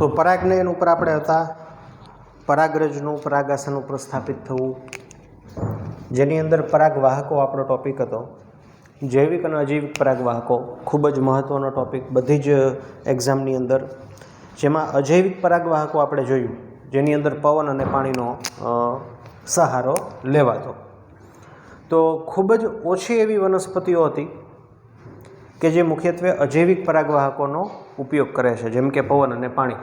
તો પરાગનયન ઉપર આપણે હતા પરાગરજનું પરાગાસન ઉપર સ્થાપિત થવું, જેની અંદર પરાગવાહકો આપણો ટોપિક હતો. જૈવિક અને અજૈવિક પરાગવાહકો ખૂબ જ મહત્ત્વનો ટોપિક બધી જ એક્ઝામની અંદર, જેમાં અજૈવિક પરાગવાહકો આપણે જોયું જેની અંદર પવન અને પાણીનો સહારો લેવાતો. તો ખૂબ જ ઓછી એવી વનસ્પતિઓ હતી કે જે મુખ્યત્વે અજૈવિક પરાગવાહકોનો ઉપયોગ કરે છે, જેમ કે પવન અને પાણી.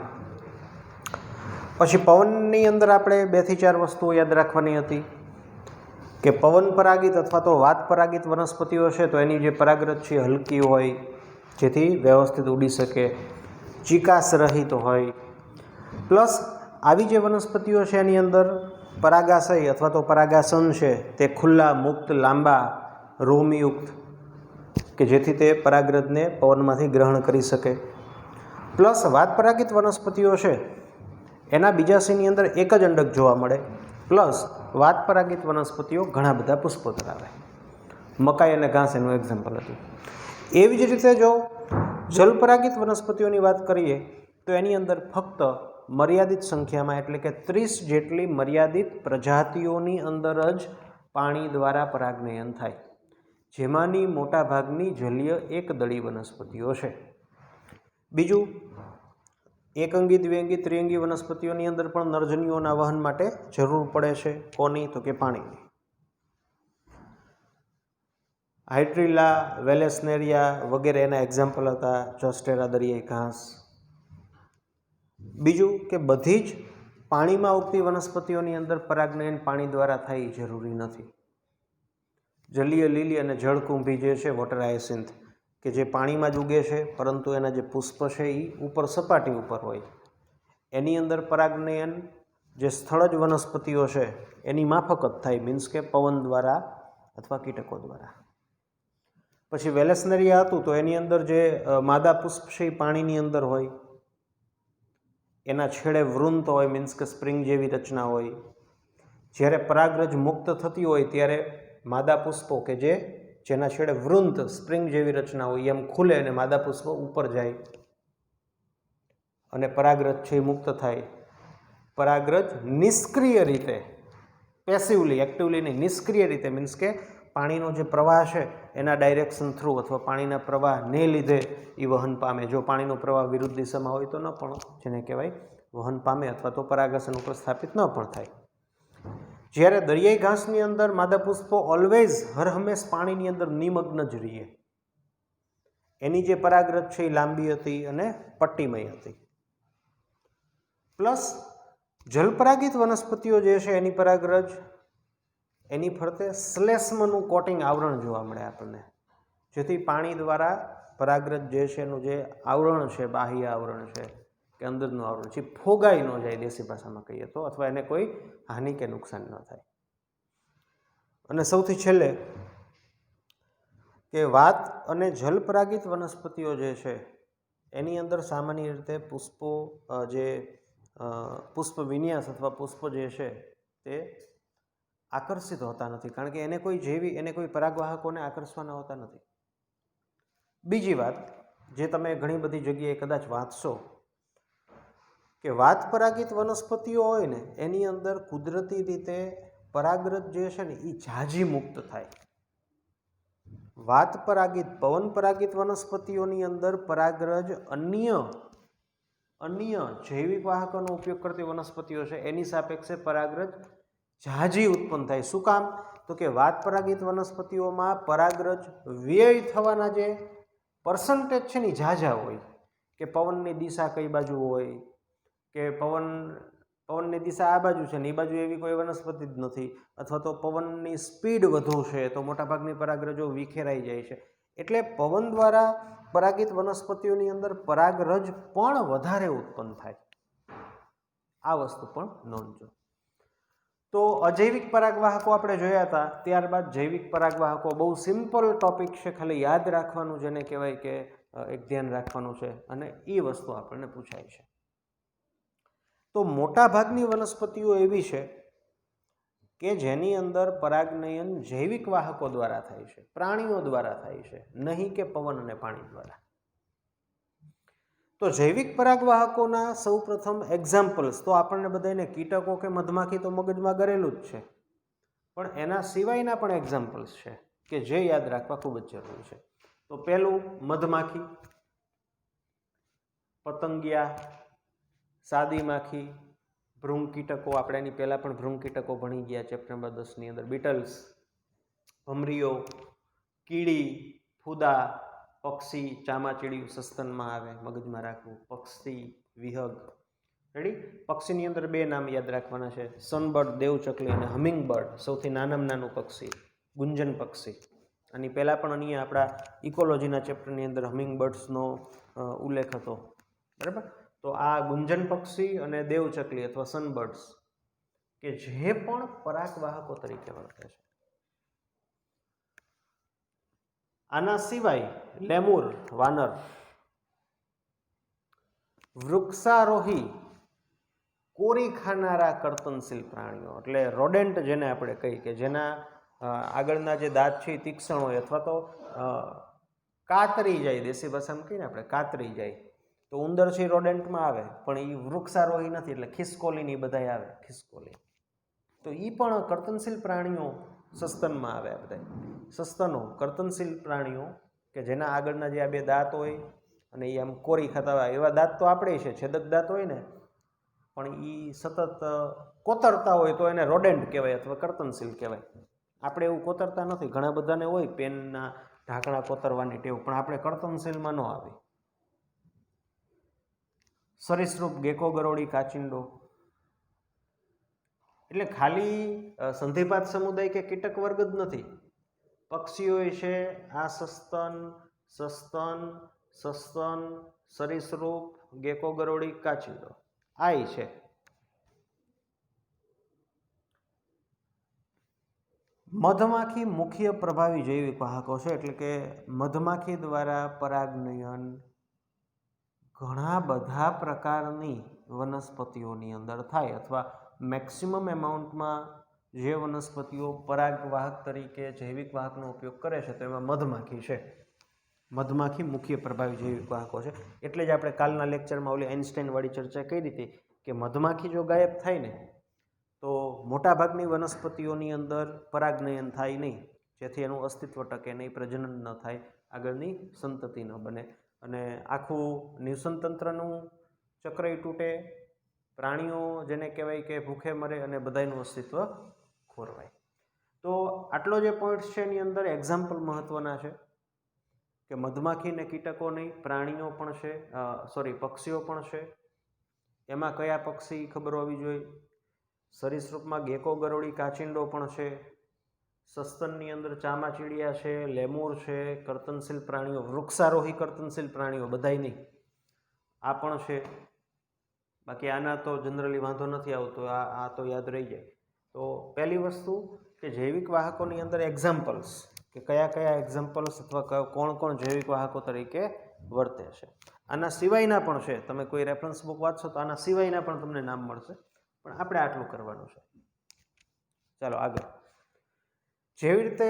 પછી પવનની અંદર આપણે 2 થી 4 વસ્તુઓ યાદ રાખવાની હતી કે પવન પરાગિત અથવા તો વાત પરાગિત વનસ્પતિઓ છે તો એની જે પરાગરજ છે હલકી હોય જેથી વ્યવસ્થિત ઉડી શકે, ચીકાશ રહિત હોય. પ્લસ આવી જે વનસ્પતિઓ છે એની અંદર પરાગાશય અથવા તો પરાગાસન છે તે ખુલ્લા, મુક્ત, લાંબા, રોમયુક્ત, કે જેથી તે પરાગરજને પવનમાંથી ગ્રહણ કરી શકે. પ્લસ વાત પરાગિત વનસ્પતિઓ છે એના બીજાશયની અંદર એક જ અંડક જોવા મળે. પ્લસ વાત પરાગિત વનસ્પતિઓ ઘણા બધા પુષ્પો ધરાવે. મકાઈ અને ઘાસ એનું એક્ઝામ્પલ હતું. એવી જ રીતે જો જલપરાગિત વનસ્પતિઓની વાત કરીએ તો એની અંદર ફક્ત મર્યાદિત સંખ્યામાં એટલે કે 30 જેટલી મર્યાદિત પ્રજાતિઓની અંદર જ પાણી દ્વારા પરાગનયન થાય, જેમાંની મોટા ભાગની જલીય એકદળી વનસ્પતિઓ છે. બીજું, એકઅંગી, દ્વિઅંગી, ત્રિઅંગી વનસ્પતિઓની અંદર પણ નરજન્યુઓના વહન માટે જરૂર પડે છે. કોની? તો કે પાણીની. હાઇડ્રીલા, વેલેસનેરિયા વગેરે એના એક્ઝામ્પલ હતા. જોસ્ટેરા દરિયાઈ ઘાસ. બીજું કે બધી જ પાણીમાં ઉગતી વનસ્પતિઓની અંદર પરાગનયન પાણી દ્વારા થાય જરૂરી નથી. જલીય લીલી અને જળકુંભી જે છે વોટર હાયસિન્થ, કે જે પાણીમાં જ ઉગે છે પરંતુ એના જે પુષ્પ છે એ ઉપર સપાટી ઉપર હોય, એની અંદર પરાગનયન જે સ્થળજ વનસ્પતિઓ છે એની માફક જ થાય, મીન્સ કે પવન દ્વારા અથવા કીટકો દ્વારા. પછી વેલેસનેરિયા હતું તો એની અંદર જે માદા પુષ્પ છે એ પાણીની અંદર હોય, એના છેડે વૃંત હોય, મીન્સ કે સ્પ્રિંગ જેવી રચના હોય. જ્યારે પરાગરજ મુક્ત થતી હોય ત્યારે માદા પુષ્પો કે જેના છેડે વૃંત સ્પ્રિંગ જેવી રચના હોય એમ ખુલે અને માદા પુષ્પો ઉપર જાય અને પરાગરજ છે એ મુક્ત થાય. પરાગરજ નિષ્ક્રિય રીતે, પેસિવલી, એક્ટિવલી નહીં, નિષ્ક્રિય રીતે, મીન્સ કે પાણીનો જે પ્રવાહ છે એના ડાયરેક્શન થ્રુ અથવા પાણીના પ્રવાહને લીધે એ વહન પામે. જો પાણીનો પ્રવાહ વિરુદ્ધ દિશામાં હોય તો ન પણ, જેને કહેવાય વહન પામે અથવા તો પરાગાસન ઉપર સ્થાપિત ન પણ થાય. જ્યારે દરિયાઈ ઘાસની અંદર માદા પુષ્પો ઓલવેઝ હરહંમેશ પાણીની અંદર નિમગ્ન જ રહીએ. એની જે પરાગરજ છે એ લાંબી હતી અને પટ્ટીમય હતી. પ્લસ જલપરાગિત વનસ્પતિઓ જે છે એની પરાગરજ એની ફરતે શ્લેષ્મનું કોટિંગ આવરણ જોવા મળે આપણને, જેથી પાણી દ્વારા પરાગરજ જે છે એનું જે આવરણ છે, બાહ્ય આવરણ છે કે અંદરનું આવરણ છે, ફોગાઈ ન જાય દેશી ભાષામાં કહીએ તો, અથવા એને કોઈ હાનિ કે નુકસાન ન થાય. અને સૌથી છેલ્લે કે વાત અને જલપરાગિત વનસ્પતિઓ જે છે એની અંદર સામાન્ય રીતે પુષ્પો જે પુષ્પ વિન્યાસ અથવા પુષ્પ જે છે તે આકર્ષિત હોતા નથી, કારણ કે એને કોઈ પરાગવાહકોને આકર્ષવાના હોતા નથી. બીજી વાત જે તમે ઘણી બધી જગ્યાએ કદાચ વાંચશો કે વાત પરાગિત વનસ્પતિઓ હોય ને એની અંદર કુદરતી રીતે પરાગરજ જે છે ને એ ઝાઝી મુક્ત થાય. વાત પરાગિત, પવન પરાગિત વનસ્પતિઓની અંદર પરાગરજ અન્ય જૈવિક વાહકોનો ઉપયોગ કરતી વનસ્પતિઓ છે એની સાપેક્ષે પરાગરજ ઝાઝી ઉત્પન્ન થાય. શું કામ? તો કે વાત પરાગિત વનસ્પતિઓમાં પરાગરજ વ્યય થવાના જે પર્સન્ટેજ છે ને ઝાઝા હોય, કે પવનની દિશા કઈ બાજુ હોય, કે પવનની દિશા આ બાજુ છે ને એ બાજુ એવી કોઈ વનસ્પતિ જ નથી, અથવા તો પવનની સ્પીડ વધુ છે તો મોટાભાગની પરાગરજો વિખેરાઈ જાય છે. એટલે પવન દ્વારા પરાગિત વનસ્પતિઓની અંદર પરાગરજ પણ વધારે ઉત્પન્ન થાય. આ વસ્તુ પણ નોંધજો. તો અજૈવિક પરાગવાહકો આપણે જોયા હતા. ત્યારબાદ જૈવિક પરાગવાહકો, બહુ સિમ્પલ ટોપિક છે, ખાલી યાદ રાખવાનું, જેને કહેવાય કે એક ધ્યાન રાખવાનું છે, અને એ વસ્તુ આપણને પૂછાય છે. તો મોટા ભાગની વનસ્પતિઓ એવી છે કે જેની અંદર પરાગનયન જૈવિક વાહકો દ્વારા થાય છે, પ્રાણીઓ દ્વારા થાય છે, નહીં કે પવન અને પાણી દ્વારા. તો જૈવિક પરાગવાહકોના સૌપ્રથમ એક્ઝામ્પલ્સ તો આપણને બધાને કીટકો કે મધમાખી તો મગજમાં ગળેલું જ છે, પણ એના સિવાયના પણ એક્ઝામ્પલ્સ છે કે જે યાદ રાખવા ખૂબ જ જરૂરી છે. તો પહેલું મધમાખી, પતંગિયા, સાદી માખી, ભૃંગ કીટકો, આપણે એની પહેલાં પણ ભૃંગ કીટકો ભણી ગયા ચેપ્ટર નંબર 10ની અંદર, બીટલ્સ, ભમરીઓ, કીડી, ફૂદા, પક્ષી, ચામાચીડિયું સસ્તનમાં આવે, મગજમાં રાખવું, પક્ષી, વિહગ. રેડી? પક્ષીની અંદર બે નામ યાદ રાખવાના છે, સનબર્ડ, દેવચકલી, અને હમિંગ બર્ડ, સૌથી નાનામાં નાનું પક્ષી, ગુંજન પક્ષી. આની પહેલાં પણ અહીંયા આપણા ઇકોલોજીના ચેપ્ટરની અંદર હમિંગ બર્ડ્સનો ઉલ્લેખ હતો. બરાબર? તો આ ગુંજન પક્ષી અને દેવચકલી અથવા સનબર્ડ્સ કે જે પણ પરાગવાહકો તરીકે વર્તે છે. આના સિવાય લેમુર, વાનર, વૃક્ષારોહી, કોરી ખાનારા કર્તનશીલ પ્રાણીઓ, એટલે રોડેન્ટ જેને આપણે કહીએ કે જેના આગળના જે દાંત છે એ તીક્ષ્ણ હોય અથવા તો કાતરી જાય, દેશી ભાષામાં કહીએ ને આપણે કાતરી જાય. તો ઉંદર છે રોડેન્ટમાં આવે, પણ એ વૃક્ષારોહી નથી, એટલે ખિસકોલીની બધાય આવે, ખિસકોલી. તો એ પણ કર્તનશીલ પ્રાણીઓ સસ્તનમાં આવે. આ બધા સસ્તનો કર્તનશીલ પ્રાણીઓ કે જેના આગળના જે આ બે દાંત હોય અને એ આમ કોરી ખાતા હોય, એવા દાંત તો આપણે છે, છેદક દાંત હોય ને, પણ એ સતત કોતરતા હોય તો એને રોડેન્ટ કહેવાય અથવા કર્તનશીલ કહેવાય. આપણે એવું કોતરતા નથી, ઘણા બધાને હોય પેનના ઢાંકણા કોતરવાની ટેવ, પણ આપણે કર્તનશીલમાં ન આવી. સરીસૃપ, ગેકો, ગરોળી, કાચિંડો. એટલે ખાલી સંધિપાત સમુદાય કે કીટક વર્ગ જ નથી, પક્ષીઓ છે, આ સસ્તન, સરીસૃપ, ગેકો, ગરોળી, કાચિંડો આ છે. મધમાખી મુખ્ય પ્રભાવી જૈવિક વાહકો છે, એટલે કે મધમાખી દ્વારા પરાગનયન ઘણા બધા પ્રકારની વનસ્પતિઓની અંદર થાય, અથવા મેક્સિમમ એમાઉન્ટમાં જે વનસ્પતિઓ પરાગવાહક તરીકે જૈવિક વાહકનો ઉપયોગ કરે છે તો એમાં મધમાખી છે. મધમાખી મુખ્ય પ્રભાવી જૈવિક વાહકો છે. એટલે જ આપણે કાલના લેક્ચરમાં ઓલી આઇન્સ્ટાઈનવાળી ચર્ચા કરી હતી કે મધમાખી જો ગાયબ થાય ને તો મોટાભાગની વનસ્પતિઓની અંદર પરાગનયન થાય નહીં, જેથી એનું અસ્તિત્વ ટકે નહીં, પ્રજનન ન થાય, આગળની સંતતિ ન બને અને આખું નિવસનતંત્રનું ચક્ર તૂટે, પ્રાણીઓ જેને કહેવાય કે ભૂખે મરે અને બધાનું અસ્તિત્વ ખોરવાય. તો આટલો જે પોઈન્ટ છે એની અંદર એક્ઝામ્પલ મહત્વના છે કે મધમાખી ને કીટકો નહીં, પ્રાણીઓ પણ છે, પક્ષીઓ પણ છે. એમાં કયા પક્ષી ખબર હોવી જોઈએ? સરીસૃપમાં ગેકો, ગરોળી, કાચિંડો પણ છે. સસ્તનની અંદર ચામાચીડિયા છે, લેમુર છે, કર્તનશીલ પ્રાણીઓ, વૃક્ષારોહી કર્તનશીલ પ્રાણીઓ બધાય નહીં, આ પણ છે. બાકી આના તો જનરલી વાંધો નથી આવતો, આ તો યાદ રહી જાય. તો પહેલી વસ્તુ કે જૈવિક વાહકોની અંદર એક્ઝામ્પલ્સ, કે કયા કયા એક્ઝામ્પલ્સ અથવા કોણ કોણ જૈવિક વાહકો તરીકે વર્તે છે. આના સિવાયના પણ છે, તમે કોઈ રેફરન્સ બુક વાંચશો તો આના સિવાયના પણ તમને નામ મળશે, પણ આપણે આટલું કરવાનું છે. ચાલો આગળ. જેવી રીતે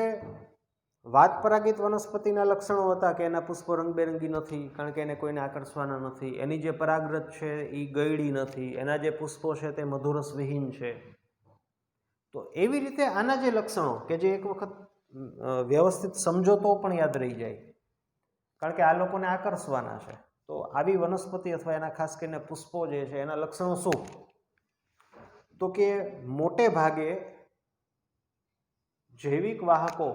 વાત પરાગિત વનસ્પતિના લક્ષણો હતા કે એના પુષ્પો રંગબેરંગી નથી, કારણ કે એને કોઈને આકર્ષવાના નથી, એની જે પરાગરજ છે એ ગયડી નથી, એના જે પુષ્પો છે તે મધુરસ વિહીન છે. તો એવી રીતે આના જે લક્ષણો કે જે એક વખત વ્યવસ્થિત સમજો તો પણ યાદ રહી જાય, કારણ કે આ લોકોને આકર્ષવાના છે. તો આવી વનસ્પતિ અથવા એના ખાસ કરીને પુષ્પો જે છે એના લક્ષણો શું? તો કે મોટે ભાગે જૈવિક વાહકો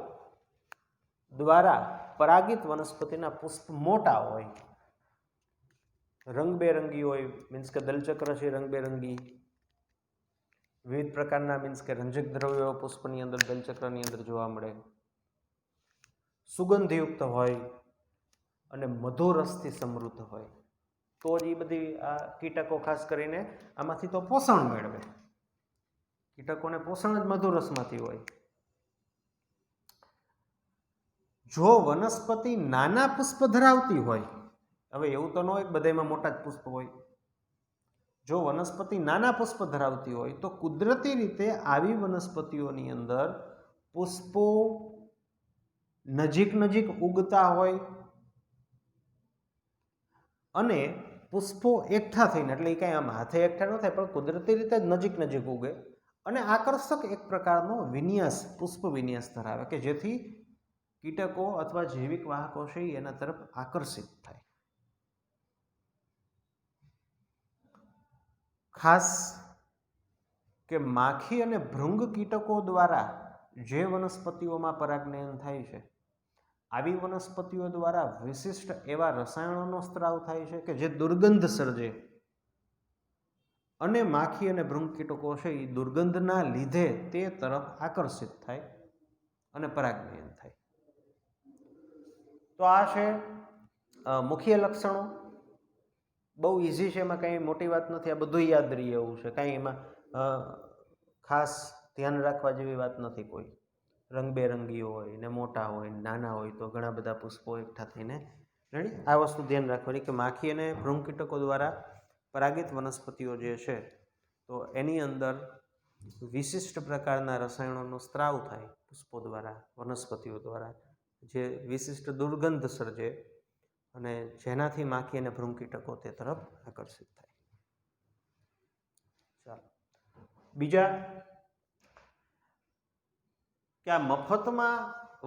દ્વારા પરાગિત વનસ્પતિના પુષ્પ મોટા હોય, રંગબેરંગી હોય, મીન્સ કે દલચક્ર છે રંગબેરંગી, વિવિધ પ્રકારના મીન્સ કે રંજક દ્રવ્યો પુષ્પની અંદર દલચક્રની અંદર જોવા મળે, સુગંધયુક્ત હોય અને મધુરસથી સમૃદ્ધ હોય. તો જ એ બધી આ કીટકો ખાસ કરીને આમાંથી તો પોષણ મેળવે. કીટકોને પોષણ જ મધુરસમાંથી હોય. જો વનસ્પતિ નાના પુષ્પ ધરાવતી હોય, હવે એવું તો ન હોય કે બધામાં મોટા જ પુષ્પ હોય, જો વનસ્પતિ નાના પુષ્પ ધરાવતી હોય તો કુદરતી રીતે આવી વનસ્પતિઓની અંદર પુષ્પો નજીક નજીક ઉગતા હોય અને પુષ્પો એકઠા થઈને, એટલે એ કાંઈ આમ હાથે એકઠા ન થાય પણ કુદરતી રીતે જ નજીક નજીક ઉગે અને આકર્ષક એક પ્રકારનો વિન્યાસ, પુષ્પ વિન્યાસ ધરાવે કે જેથી કીટકો અથવા જૈવિક વાહકો છે એના તરફ આકર્ષિત થાય. ખાસ કે માખી અને ભૃંગ કીટકો દ્વારા જે વનસ્પતિઓમાં પરાગનયન થાય છે, આવી વનસ્પતિઓ દ્વારા વિશિષ્ટ એવા રસાયણોનો સ્ત્રાવ થાય છે કે જે દુર્ગંધ સર્જે અને માખી અને ભૃંગ કીટકો છે એ દુર્ગંધના લીધે તે તરફ આકર્ષિત થાય અને પરાગનયન થાય. તો આ છે મુખ્ય લક્ષણો. બહુ ઇઝી છે, એમાં કંઈ મોટી વાત નથી, આ બધું યાદ રહે એવું છે, કાંઈ એમાં ખાસ ધ્યાન રાખવા જેવી વાત નથી. કોઈ રંગબેરંગી હોય ને મોટા હોય ને નાના હોય તો ઘણા બધા પુષ્પો એકઠા થઈને રેડી. આ વસ્તુ ધ્યાન રાખવાની કે માખી અને ભૃંગ કીટકો દ્વારા પરાગિત વનસ્પતિઓ જે છે તો એની અંદર વિશિષ્ટ પ્રકારના રસાયણોનો સ્ત્રાવ થાય પુષ્પો દ્વારા, વનસ્પતિઓ દ્વારા, જે વિશિષ્ટ દુર્ગંધ સર્જે અને જેનાથી માખી અને ભૃંગ કીટકો તે તરફ આકર્ષિત થાય. ચાલો બીજા કે આ મફતમાં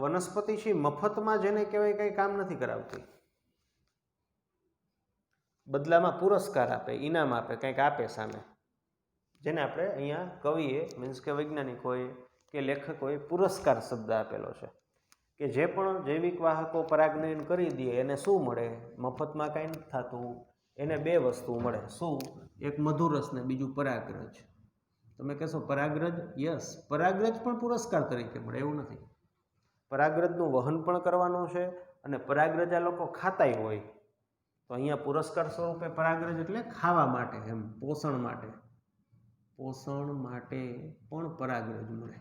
વનસ્પતિ છે, મફતમાં જેને કહેવાય કંઈ કામ નથી કરાવતી, બદલામાં પુરસ્કાર આપે, ઇનામ આપે, કંઈક આપે સામે, જેને આપણે અહીંયા કવિએ મીન્સ કે વૈજ્ઞાનિકોએ કે લેખકોએ પુરસ્કાર શબ્દ આપેલો છે કે જે પણ જૈવિક વાહકો પરાગનયન કરી દે એને શું મળે? મફતમાં કાંઈ નથી થતું, એને બે વસ્તુ મળે. શું? એક મધુરસ ને બીજું પરાગરજ. તમે કહેશો પરાગરજ? યસ, પરાગરજ પણ પુરસ્કાર તરીકે મળે, એવું નથી. પરાગરજનું વહન પણ કરવાનું છે અને પરાગરજ આ લોકો ખાતાય હોય તો અહીંયા પુરસ્કાર સ્વરૂપે પરાગરજ એટલે ખાવા માટે, એમ પોષણ માટે, પોષણ માટે પણ પરાગરજ મળે.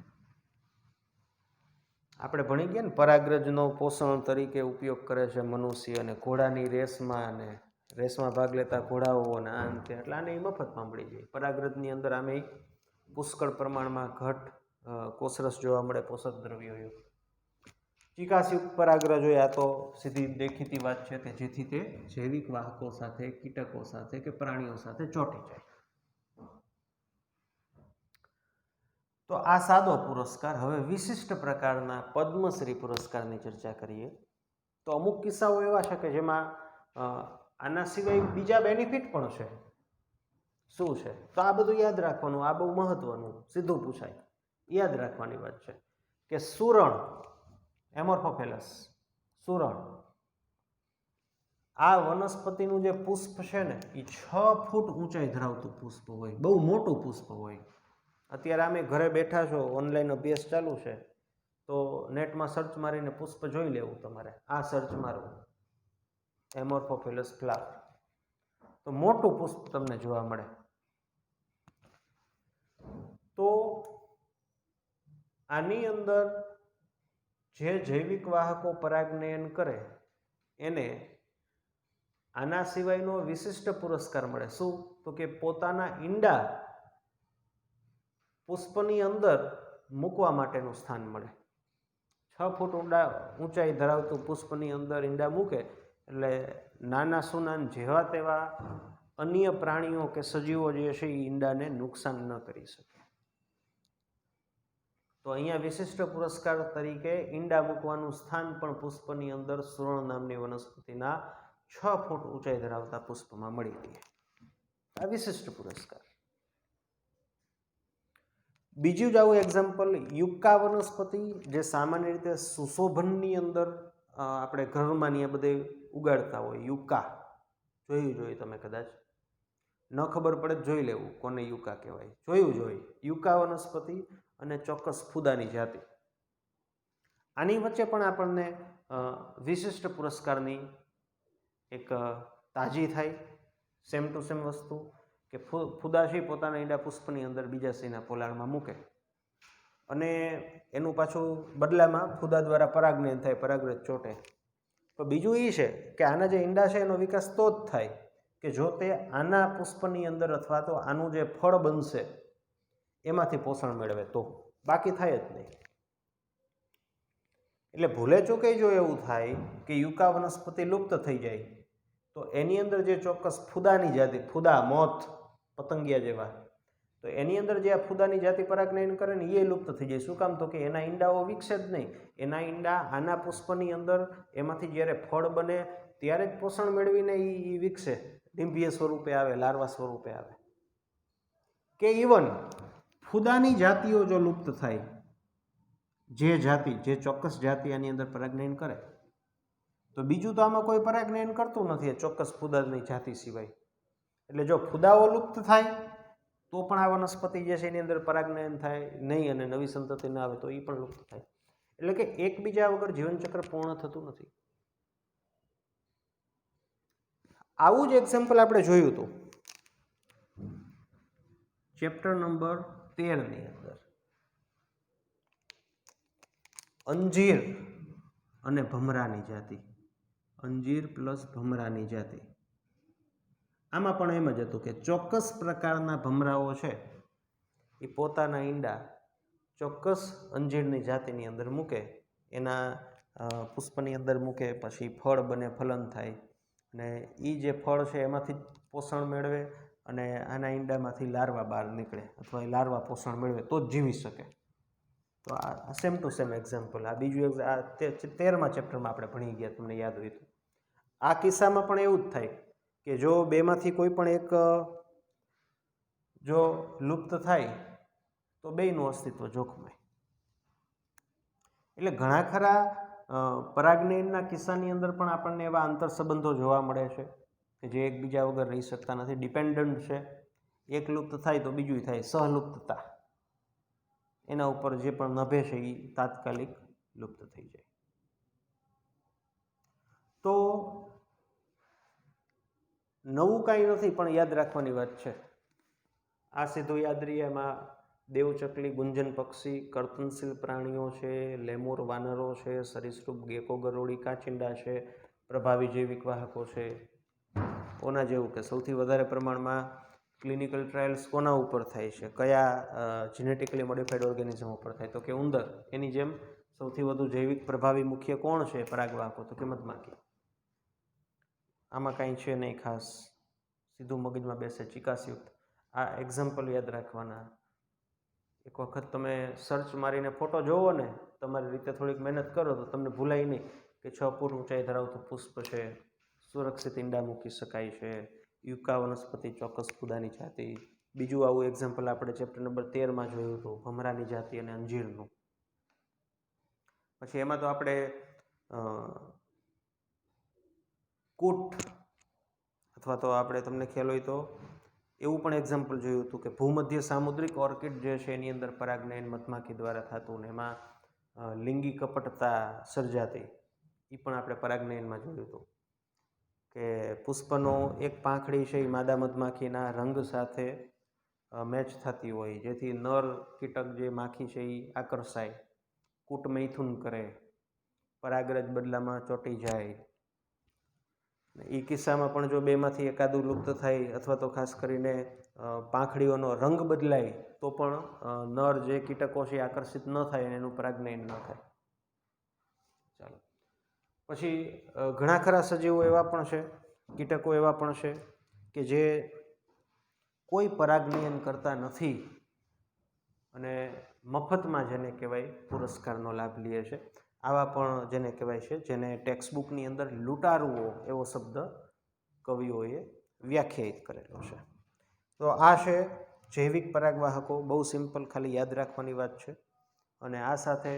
આપણે ભણી ગયા ને પરાગરજનો પોષણ તરીકે ઉપયોગ કરે છે મનુષ્ય અને ઘોડાની રેસમાં, અને રેસમાં ભાગ લેતા ઘોડાઓ અને આ અંતે, એટલે આને એ મફતમાં મળી જાય. પરાગરજની અંદર આમે પુષ્કળ પ્રમાણમાં ઘટ કોષરસ જોવા મળે, પોષક દ્રવ્યો. ચિકાસયુક્ત પરાગરજ હોય, આ તો સીધી દેખીતી વાત છે કે જેથી તે જૈવિક વાહકો સાથે, કીટકો સાથે કે પ્રાણીઓ સાથે ચોંટી જાય. તો આ સાદો પુરસ્કાર. હવે વિશિષ્ટ પ્રકારના પદ્મશ્રી પુરસ્કારની ચર્ચા કરીએ તો અમુક કિસ્સાઓ એવા છે કે જેમાં આના સિવાય બીજા બેનિફિટ પણ છે. શું છે? તો આ બધું યાદ રાખવાનું, આ બહુ મહત્વનું, સીધું પૂછાય, યાદ રાખવાની વાત છે કે સુરણ, એમોર્ફોફેલસ સુરણ, આ વનસ્પતિનું જે પુષ્પ છે ને એ 6 ફૂટ ઊંચાઈ ધરાવતું પુષ્પ હોય, બહુ મોટું પુષ્પ હોય. અત્યારે આમે ઘરે બેઠા છો, ઓનલાઈન અભ્યાસ ચાલુ છે તો નેટમાં સર્ચ મારીને પુષ્પ જોઈ લેવું તમારે. આ સર્ચ મારવું એમોર્ફોફેલસ ફ્લાવર, તો મોટું પુષ્પ તમને જોવા મળે. તો આની અંદર જે જૈવિક વાહકો પરાગનયન કરે એને આના સિવાયનો વિશિષ્ટ પુરસ્કાર મળે. શું? તો કે પોતાના ઈંડા પુષ્પની અંદર મૂકવા માટેનું સ્થાન મળે. 6 ફૂટ ઊંચાઈ ધરાવતું પુષ્પની અંદર ઈંડા મૂકે એટલે નાના સુનાન જેવા તેવા અન્ય પ્રાણીઓ કે સજીવો જે છે એ ઈંડાને નુકસાન ન કરી શકે. તો અહીંયા વિશિષ્ટ પુરસ્કાર તરીકે ઈંડા મૂકવાનું સ્થાન પણ પુષ્પની અંદર સુરણ નામની વનસ્પતિના 6 ફૂટ ઊંચાઈ ધરાવતા પુષ્પમાં મળી રહે. આ વિશિષ્ટ પુરસ્કાર. બીજું જ આવું એક્ઝામ્પલ યુક્કા વનસ્પતિ, જે સામાન્ય રીતે સુશોભનની અંદર આપણે ઘરમાં ને બધે ઉગાડતા હોય. યુક્કા જોયું જોઈએ તમે, કદાચ ન ખબર પડે જોઈ લેવું કોને યુક્કા કહેવાય, જોયું જોઈએ. યુક્કા વનસ્પતિ અને ચોક્કસ ફૂદાની જાતિ, આની વચ્ચે પણ આપણને વિશિષ્ટ પુરસ્કારની એક તાજી થાય. સેમ ટુ સેમ વસ્તુ કે ફૂદાશી પોતાના ઈંડા પુષ્પની અંદર બીજા સિંહના પોલાણમાં મૂકે અને એનું પાછું બદલામાં ફૂદા દ્વારા પરાગનયન થાય, પરાગરજ ચોટે. તો બીજું એ છે કે આના જે ઈંડા છે એનો વિકાસ તો જ થાય કે જો તે આના પુષ્પની અંદર અથવા તો આનું જે ફળ બનશે એમાંથી પોષણ મેળવે, તો બાકી થાય જ નહીં. એટલે ભૂલે ચૂકે જો એવું થાય કે યુક્કા વનસ્પતિ લુપ્ત થઈ જાય તો એની અંદર જે ચોક્કસ ફૂદાની જાતિ, ફૂદા, મોથ, પતંગિયા જેવા, તો એની અંદર જે આ ફૂદાની જાતિ પરાગનયન કરે ને એ લુપ્ત થઈ જાય. શું કામ? તો કે એના ઈંડાઓ વિકસે જ નહીં. એના ઈંડા આના પુષ્પની અંદર એમાંથી જ્યારે ફળ બને ત્યારે જ પોષણ મેળવીને એ વિકસે, ડિંભીય સ્વરૂપે આવે, લાર્વા સ્વરૂપે આવે. કે ઇવન ફૂદાની જાતિઓ જો લુપ્ત થાય, જે ચોક્કસ જાતિ આની અંદર પરાગનયન કરે, તો બીજું તો આમાં કોઈ પરાગનયન કરતું નથી ચોક્કસ ફૂદાની જાતિ સિવાય. એટલે જો ફૂદાઓ લુપ્ત થાય તો પણ આ વનસ્પતિ જે છે એની અંદર પરાગનયન થાય નહીં અને નવી સંતતિ ના આવે તો એ પણ લુપ્ત થાય. એટલે કે એકબીજા વગર જીવનચક્ર પૂર્ણ થતું નથી. આવું જ એક્ઝામ્પલ આપણે જોયું હતું ચેપ્ટર નંબર 13 ની અંદર. અંજીર અને ભમરાની જાતિ, અંજીર પ્લસ ભમરાની જાતિ. આમાં પણ એમ જ હતું કે ચોક્કસ પ્રકારના ભમરાઓ છે એ પોતાના ઈંડા ચોક્કસ અંજીરની જાતિની અંદર મૂકે, એના પુષ્પની અંદર મૂકે, પછી ફળ બને, ફલન થાય અને એ જે ફળ છે એમાંથી પોષણ મેળવે અને આના ઈંડામાંથી લાર્વા બહાર નીકળે અથવા એ લાર્વા પોષણ મેળવે તો જ જીવી શકે. તો આ સેમ ટુ સેમ એક્ઝામ્પલ. આ બીજું આ 13મા ચેપ્ટરમાં આપણે ભણી ગયા, તમને યાદ હોય તો. આ કિસ્સામાં પણ એવું જ થાય કે જો બેમાંથી કોઈ પણ એક જો લુપ્ત થાય તો બેયનું અસ્તિત્વ જોખમાય. એટલે ઘણા ખરા પરાગનયનના કિસ્સાની અંદર પણ આપણને એવા આંતર સંબંધો જોવા મળે છે કે જે એકબીજા વગર રહી શકતા નથી, ડિપેન્ડન્ટ છે. એક લુપ્ત થાય તો બીજું થાય, સહલુપ્તતા. એના ઉપર જે પણ નભે છે એ તાત્કાલિક લુપ્ત થઈ જાય. તો નવું કાંઈ નથી, પણ યાદ રાખવાની વાત છે. આ સીધું યાદ રહે. એમાં દેવચકલી, ગુંજન પક્ષી, કર્તનશીલ પ્રાણીઓ છે, લેમુર વાનરો છે, સરીસૃપ, ગેકો, ગરોળી, કાચિંડા છે, પ્રભાવી જૈવિક વાહકો છે. ઓના જેવું કે સૌથી વધારે પ્રમાણમાં ક્લિનિકલ ટ્રાયલ્સ કોના ઉપર થાય છે, કયા જીનેટિકલી મોડિફાઈડ ઓર્ગેનિઝમ ઉપર થાય, તો કે ઉંદર. એની જેમ સૌથી વધુ જૈવિક પ્રભાવી મુખ્ય કોણ છે પરાગવાહકો, તો કે મધમાખી. આમાં કાંઈ છે નહીં ખાસ, સીધું મગજમાં બેસે, ચિકાસયુક્ત. આ એક્ઝામ્પલ યાદ રાખવાના. એક વખત તમે સર્ચ મારીને ફોટો જોવો ને, તમારી રીતે થોડીક મહેનત કરો તો તમને ભૂલાય નહીં કે 6 ફૂટ ઊંચાઈ ધરાવતું પુષ્પ છે, સુરક્ષિત ઈંડા મૂકી શકાય છે, યુકા વનસ્પતિ, ચોક્કસ ફૂદાની જાતિ. બીજું આવું એક્ઝામ્પલ આપણે ચેપ્ટર નંબર 13માં જોયું હતું, ભમરાની જાતિ અને અંજીરનું. પછી એમાં તો આપણે કૂટ અથવા તો આપણે તમને ખ્યાલ હોય તો એવું પણ એક્ઝામ્પલ જોયું હતું કે ભૂમધ્ય સામુદ્રિક ઓર્કિડ જે છે એની અંદર પરાગનયન મધમાખી દ્વારા થતું ને એમાં લિંગી કપટતા સર્જાતી. એ પણ આપણે પરાગનયનમાં જોયું હતું કે પુષ્પનો એક પાંખડી છે એ માદા મધમાખીના રંગ સાથે મેચ થતી હોય, જેથી નર કીટક જે માખી છે એ આકર્ષાય, કૂટ મૈથુન કરે, પરાગરજ બદલામાં ચોંટી જાય. એ કિસ્સામાં પણ જો બેમાંથી એકાદું લુપ્ત થાય અથવા તો ખાસ કરીને પાંખડીઓનો રંગ બદલાય તો પણ નર જે કીટકો છે આકર્ષિત ન થાય અને એનું પરાગનયન ન થાય. ચાલો, પછી ઘણા ખરા સજીવો એવા પણ છે, કીટકો એવા પણ છે કે જે કોઈ પરાગનયન કરતા નથી અને મફતમાં જેને કહેવાય પુરસ્કારનો લાભ લે છે. આવા પણ જેને કહેવાય છે, જેને ટેક્સ્ટબુકની અંદર લૂંટારુઓ એવો શબ્દ કવિઓએ વ્યાખ્યાયિત કરેલો છે. તો આ છે જૈવિક પરાગવાહકો. બહુ સિમ્પલ, ખાલી યાદ રાખવાની વાત છે. અને આ સાથે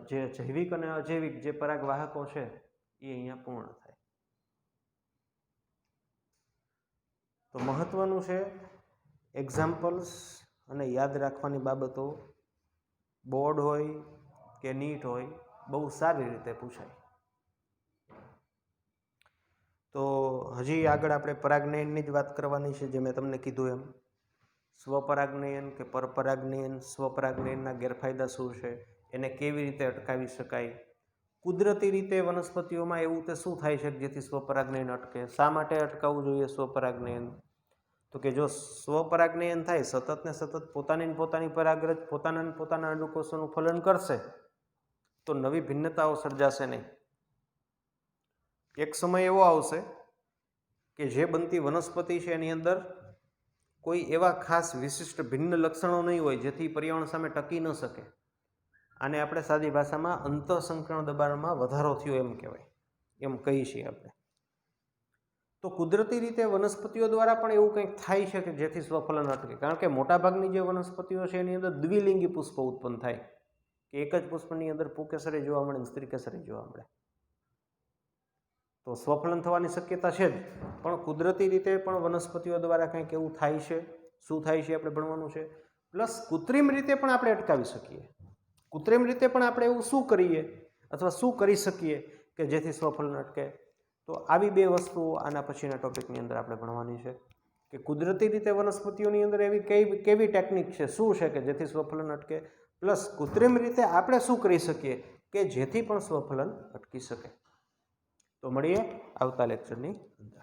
જે જૈવિક અને અજૈવિક જે પરાગવાહકો છે એ અહીંયા પૂર્ણ થાય. તો મહત્વનું છે એક્ઝામ્પલ્સ અને યાદ રાખવાની બાબતો બોર્ડ હોય કે નીટ હોય બહુ સારી રીતે પૂછાય. તો હજી આગળ આપણે પરાગનયનની જ વાત કરવાની છે. જે મેં તમને કીધું એમ સ્વપરાગનયન કે પરપરાગનયન, સ્વપરાગનયનના ગેરફાયદા શું છે, એને કેવી રીતે અટકાવી શકાય, કુદરતી રીતે વનસ્પતિઓમાં એવું તે શું થાય છે જેથી સ્વપરાગનયન અટકે, શા માટે અટકાવવું જોઈએ સ્વપરાગનયન. તો કે જો સ્વપરાગનયન થાય, સતત ને સતત પોતાની પરાગરજ પોતાના અંડકોષોનું ફલન કરશે તો નવી ભિન્નતાઓ સર્જાશે નહીં. એક સમય એવો આવશે કે જે બનતી વનસ્પતિ છે એની અંદર કોઈ એવા ખાસ વિશિષ્ટ ભિન્ન લક્ષણો નહીં હોય જેથી પર્યાવરણ સામે ટકી ન શકે. આને આપણે સાદી ભાષામાં અંતઃસંકરણ દબાણમાં વધારો થયો એમ કહેવાય, એમ કહીએ છીએ આપણે. તો કુદરતી રીતે વનસ્પતિઓ દ્વારા પણ એવું કંઈક થાય છે કે જેથી સ્વફલન અટકે. કારણ કે મોટાભાગની જે વનસ્પતિઓ છે એની અંદર દ્વિલિંગી પુષ્પ ઉત્પન્ન થાય, કે એક જ પુષ્પની અંદર પુંકેસરી જોવા મળે અને સ્ત્રીકેસરી જોવા મળે. તો સ્વફલન થવાની શક્યતા છે જ, પણ કુદરતી રીતે પણ વનસ્પતિઓ દ્વારા કંઈક એવું થાય છે. શું થાય છે આપણે ભણવાનું છે. પ્લસ કૃત્રિમ રીતે પણ આપણે અટકાવી શકીએ. કૃત્રિમ રીતે પણ આપણે એવું શું કરીએ અથવા શું કરી શકીએ કે જેથી સ્વફલન અટકે. તો આવી બે વસ્તુઓ આના પછીના ટોપિકની અંદર આપણે ભણવાની છે કે કુદરતી રીતે વનસ્પતિઓની અંદર એવી કેવી ટેકનિક છે, શું છે કે જેથી સ્વફલન અટકે, પ્લસ કૃત્રિમ રીતે આપણે શું કરી શકીએ કે જેથી પણ સ્વફલન અટકી શકે. તો મળીએ આવતા લેક્ચરની અંદર.